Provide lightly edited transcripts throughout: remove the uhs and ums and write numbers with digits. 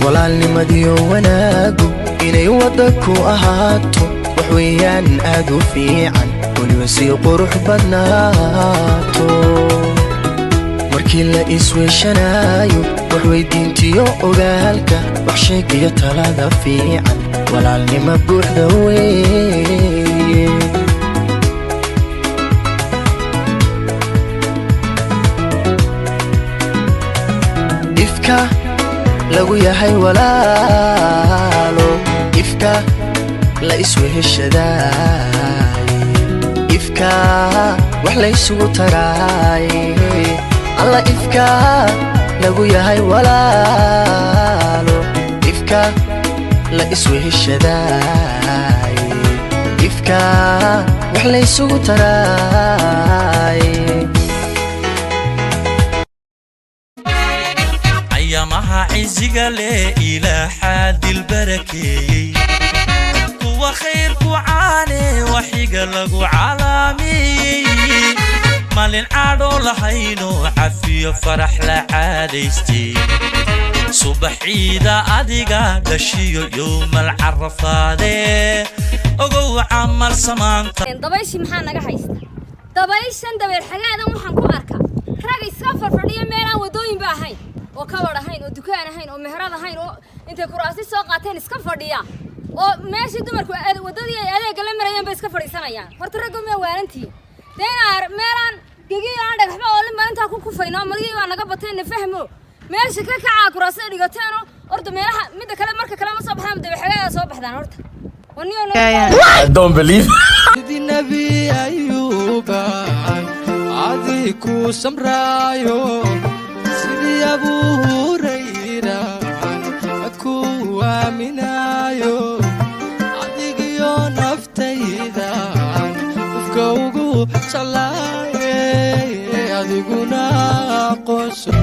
walaalnimadii wanaagu inay wada ku ahaato wax weeyaan aad u fiican waliba si qurux badnaato markii la isweeshanayo wax weydiintiyo ogaalka wax sheegiyo talada fiican walaalnimo buuxda weeye ifka lagu yahay walaalo ifka la isweheshadaay ifka wax la isugu taraay alla ifka lagu yahay walaalo ifka la isweheshadaay ifka wax la isugu taraay أيامها عزيق لي إلى حد البركي هو خير كوعاني وحيق لقو عالمي مالين عادو لحينو عفي فرح لعاديستي صبح عيدا أديقا دشيو يوم العرفادي أقو عمر سمانتا دبايشي محانا قحيستا دبايشان دبايل حقادا محان كو أركا راقي سافر فرديا ميلان ودوين باهين oo ka warahayn oo dukaan ahayn oo meherad ahayn oo intay kuraasi soo qaateen iska fadhiya oo meeshii dumarku wadadii ay adeeg la marayeen bay iska fadhiisanayaan horta rag ma waarantii deena meelan gigiyo aan dhagaxba oo maalinta ku kufayno madii waa naga bateen fahmo meeshii ka kaca kuraasi dhigateen orda meelaha mid kale marka kale ma soo baxaan dabaxaga soo baxdaan horta I don't believe the Nabi Ayuba Adi ku samrayo Sidi Abu Huraira Aku aminayo Adigiyo naftayda Ufka ugu salaye Adiguna qoso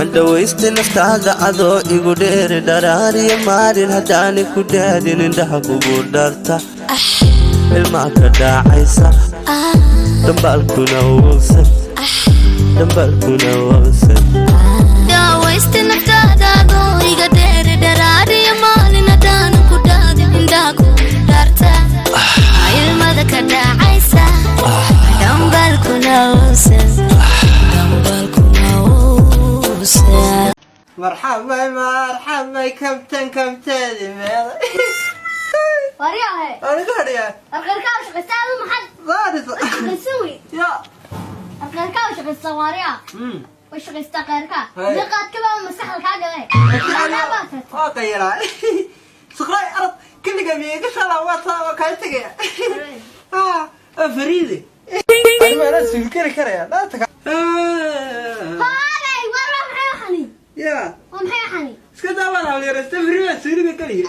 Anda wayste naftaada adoo igu dheer dharaariya maalin haddaani ku daadin indhaha kugu dharta ilmaa ka dhaacaysa dambaalkuna wogsan dambaalkuna wogsan Anda wayste naftaada adoo igu dheer dharaariya maalin haddaani ku daadin indhaha kugu dharta ilmada ka dhaacaysa dambaalkuna wogsan مرحبا مرحبا كابتن ماذا وريها انا قاعد القرقاوش قسام محل ضارب نسوي يا القرقاوش قسام وريها وش قستا قرقا نقاط كمان مسح الحاجه هيك اوكي يا سقراي ارض كل جميع صلوات وكانتك فريدي انا راسي كره لا تك هاي ورا محي حني يا ومحي حني اسكت اول يا رستفري سيري كلي